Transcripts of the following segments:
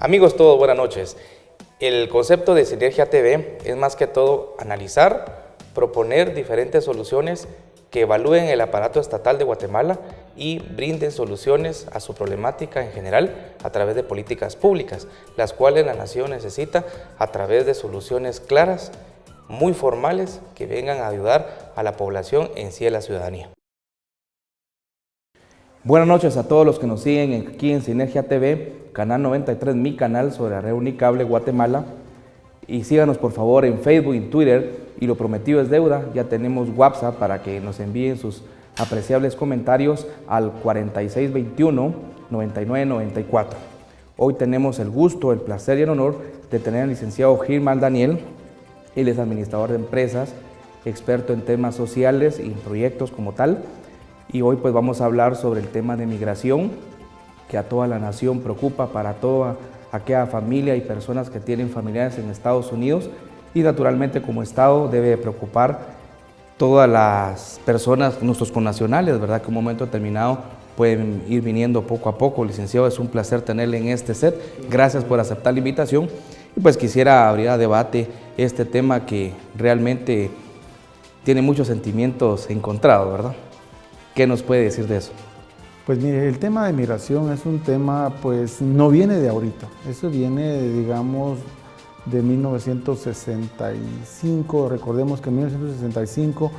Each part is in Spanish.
Amigos todos, buenas noches. El concepto de Sinergia TV es más que todo analizar, proponer diferentes soluciones que evalúen el aparato estatal de Guatemala y brinden soluciones a su problemática en general a través de políticas públicas, las cuales la nación necesita a través de soluciones claras, muy formales, que vengan a ayudar a la población en sí, a la ciudadanía. Buenas noches a todos los que nos siguen aquí en Sinergia TV, canal 93, mi canal sobre la red Unicable Guatemala. Y síganos por favor en Facebook y en Twitter, y lo prometido es deuda. Ya tenemos WhatsApp para que nos envíen sus apreciables comentarios al 4621-9994. Hoy tenemos el gusto, el placer y el honor de tener al licenciado Gilman Daniel. Él es administrador de empresas, experto en temas sociales y en proyectos como tal. Y hoy pues vamos a hablar sobre el tema de migración, que a toda la nación preocupa, para toda aquella familia y personas que tienen familiares en Estados Unidos, y naturalmente como Estado debe preocupar todas las personas, nuestros connacionales, ¿verdad? Que en un momento determinado pueden ir viniendo poco a poco. Licenciado, es un placer tenerle en este set. Gracias por aceptar la invitación. Y pues quisiera abrir a debate este tema que realmente tiene muchos sentimientos encontrados, ¿verdad? ¿Qué nos puede decir de eso? Pues mire, el tema de migración es un tema, pues no viene de ahorita, eso viene, digamos, de 1965. Recordemos que en 1965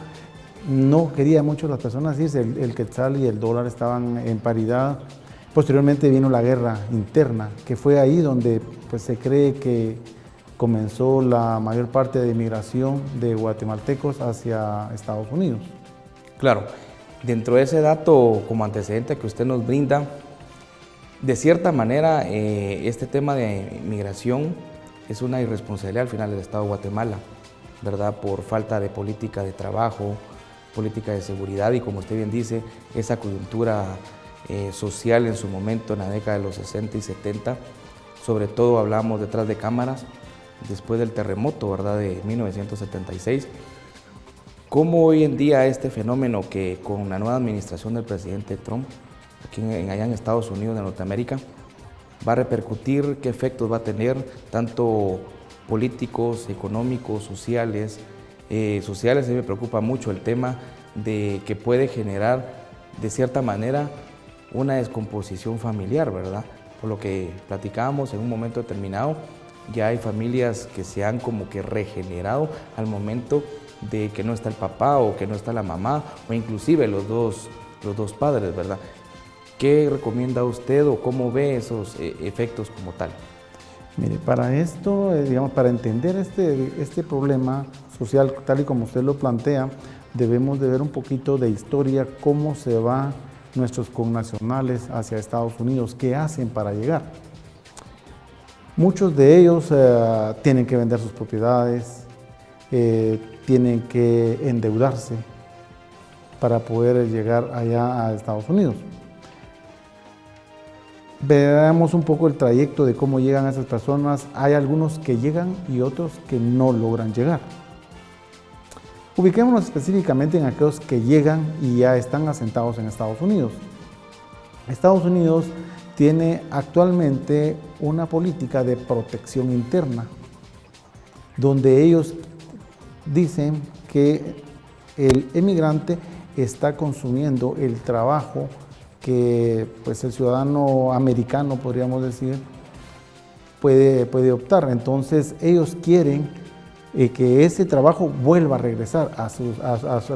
no querían mucho las personas irse, el quetzal y el dólar estaban en paridad. Posteriormente vino la guerra interna, que fue ahí donde pues, se cree que comenzó la mayor parte de migración de guatemaltecos hacia Estados Unidos. Claro. Dentro de ese dato como antecedente que usted nos brinda, de cierta manera este tema de migración es una irresponsabilidad al final del Estado de Guatemala, ¿verdad? Por falta de política de trabajo, política de seguridad y, como usted bien dice, esa coyuntura social en su momento en la década de los 60 y 70, sobre todo hablamos detrás de cámaras, después del terremoto, ¿verdad? De 1976. ¿Cómo hoy en día este fenómeno que con la nueva administración del presidente Trump, aquí allá en Estados Unidos, de Norteamérica, va a repercutir, qué efectos va a tener, tanto políticos, económicos, sociales? Sociales, a mí me preocupa mucho el tema de que puede generar, de cierta manera, una descomposición familiar, ¿verdad? Por lo que platicábamos en un momento determinado, ya hay familias que se han como que regenerado al momento de que no está el papá o que no está la mamá, o inclusive los dos padres, ¿verdad? ¿Qué recomienda usted o cómo ve esos efectos como tal? Mire, para esto, digamos, para entender este problema social tal y como usted lo plantea, debemos de ver un poquito de historia, cómo se van nuestros connacionales hacia Estados Unidos, qué hacen para llegar. Muchos de ellos tienen que vender sus propiedades, tienen que endeudarse para poder llegar allá a Estados Unidos. Veamos un poco el trayecto de cómo llegan esas personas. Hay algunos que llegan y otros que no logran llegar. Ubiquémonos específicamente en aquellos que llegan y ya están asentados en Estados Unidos. Estados Unidos tiene actualmente una política de protección interna, donde ellos dicen que el emigrante está consumiendo el trabajo que pues, el ciudadano americano, podríamos decir, puede optar. Entonces ellos quieren que ese trabajo vuelva a regresar a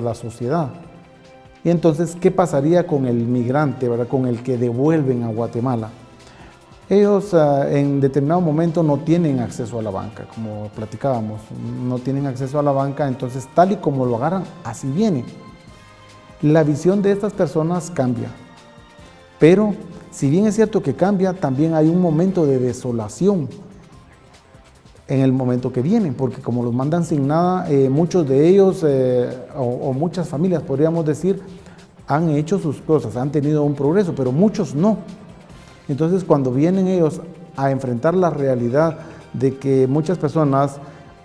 la sociedad. Y entonces, ¿qué pasaría con el migrante, ¿verdad? Con el que devuelven a Guatemala? Ellos en determinado momento no tienen acceso a la banca, como platicábamos, no tienen acceso a la banca, entonces tal y como lo agarran, así viene. La visión de estas personas cambia, pero si bien es cierto que cambia, también hay un momento de desolación en el momento que vienen, porque como los mandan sin nada, muchos de ellos o muchas familias, podríamos decir, han hecho sus cosas, han tenido un progreso, pero muchos no. Entonces, cuando vienen ellos a enfrentar la realidad de que muchas personas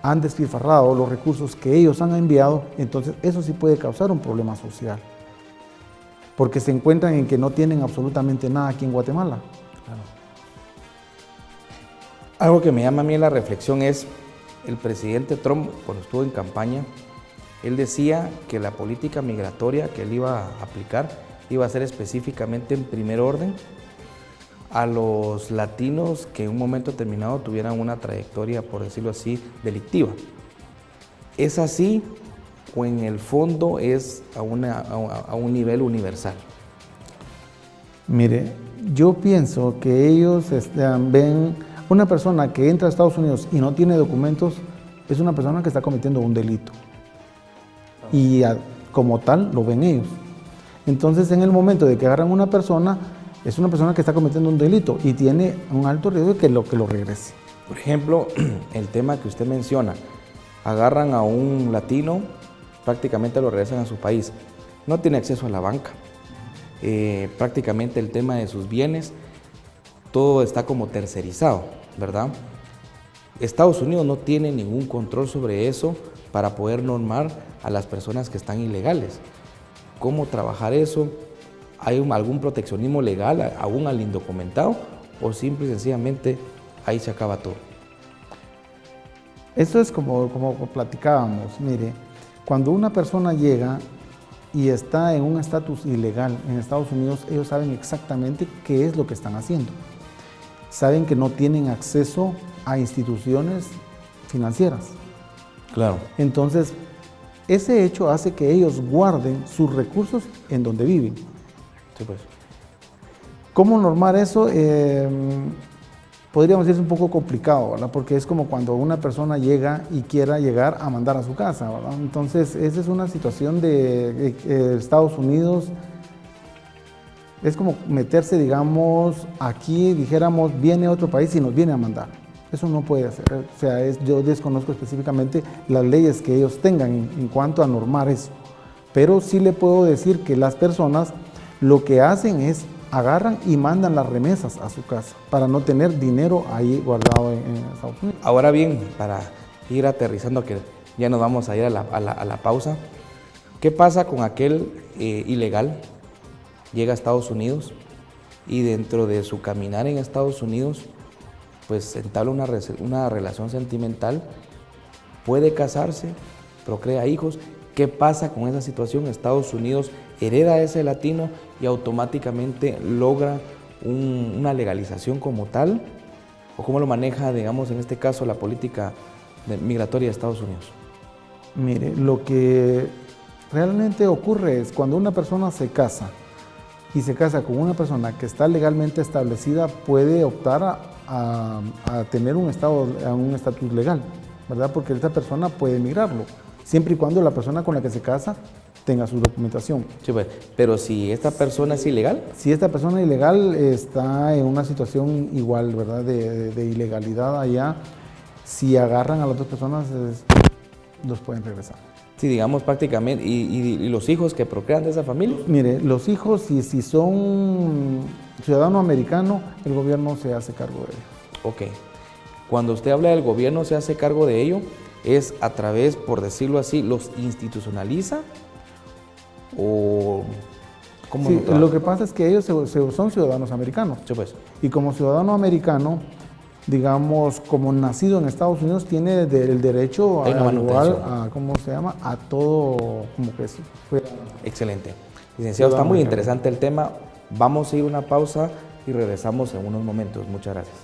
han despilfarrado los recursos que ellos han enviado, entonces eso sí puede causar un problema social. Porque se encuentran en que no tienen absolutamente nada aquí en Guatemala. Claro. Algo que me llama a mí la reflexión es el presidente Trump, cuando estuvo en campaña, él decía que la política migratoria que él iba a aplicar iba a ser específicamente en primer orden a los latinos que en un momento determinado tuvieran una trayectoria, por decirlo así, delictiva. ¿Es así o en el fondo es a un nivel universal? Mire, yo pienso que ellos ven una persona que entra a Estados Unidos y no tiene documentos, es una persona que está cometiendo un delito. Y como tal lo ven ellos. Entonces, en el momento de que agarran una persona, es una persona que está cometiendo un delito y tiene un alto riesgo de que lo regrese. Por ejemplo, el tema que usted menciona, agarran a un latino, prácticamente lo regresan a su país, no tiene acceso a la banca, prácticamente el tema de sus bienes, todo está como tercerizado, ¿verdad? Estados Unidos no tiene ningún control sobre eso para poder normar a las personas que están ilegales. ¿Cómo trabajar eso? ¿Hay algún proteccionismo legal aún al indocumentado o simple y sencillamente ahí se acaba todo? Esto es como platicábamos, mire, cuando una persona llega y está en un estatus ilegal en Estados Unidos, ellos saben exactamente qué es lo que están haciendo. Saben que no tienen acceso a instituciones financieras. Claro. Entonces, ese hecho hace que ellos guarden sus recursos en donde viven. Sí, pues. ¿Cómo normar eso? Podríamos decir es un poco complicado, ¿verdad? Porque es como cuando una persona llega y quiera llegar a mandar a su casa, ¿verdad? Entonces, esa es una situación de Estados Unidos. Es como meterse, digamos, aquí, dijéramos, viene a otro país y nos viene a mandar. Eso no puede hacer. O sea, yo desconozco específicamente las leyes que ellos tengan en cuanto a normar eso. Pero sí le puedo decir que las personas lo que hacen es agarran y mandan las remesas a su casa para no tener dinero ahí guardado en Estados Unidos. Ahora bien, para ir aterrizando, que ya nos vamos a ir a la pausa, ¿qué pasa con aquel ilegal? Llega a Estados Unidos y dentro de su caminar en Estados Unidos, pues entabla una relación sentimental, puede casarse, procrea hijos. ¿Qué pasa con esa situación? Estados Unidos hereda a ese latino y automáticamente logra una legalización como tal, o cómo lo maneja, digamos, en este caso, la política migratoria de Estados Unidos. Mire, lo que realmente ocurre es cuando una persona se casa y se casa con una persona que está legalmente establecida, puede optar a tener un estatus legal, ¿verdad? Porque esta persona puede emigrarlo, siempre y cuando la persona con la que se casa tenga su documentación. Sí, pues, pero si esta persona es ilegal. Si esta persona ilegal está en una situación igual, ¿verdad? De ilegalidad allá, si agarran a las dos personas, los pueden regresar. Sí, digamos prácticamente, y los hijos que procrean de esa familia. Mire, los hijos, si son ciudadano americano, el gobierno se hace cargo de ellos. Ok. Cuando usted habla del gobierno se hace cargo de ello, ¿es a través, por decirlo así, los institucionaliza? ¿O cómo Sí, lo que pasa es que ellos son ciudadanos americanos. Sí, pues. Y como ciudadano americano, digamos, como nacido en Estados Unidos, tiene el derecho ¿cómo se llama? A todo, como que fuera. Excelente. Licenciado, está muy interesante el tema. Vamos a ir a una pausa y regresamos en unos momentos. Muchas gracias.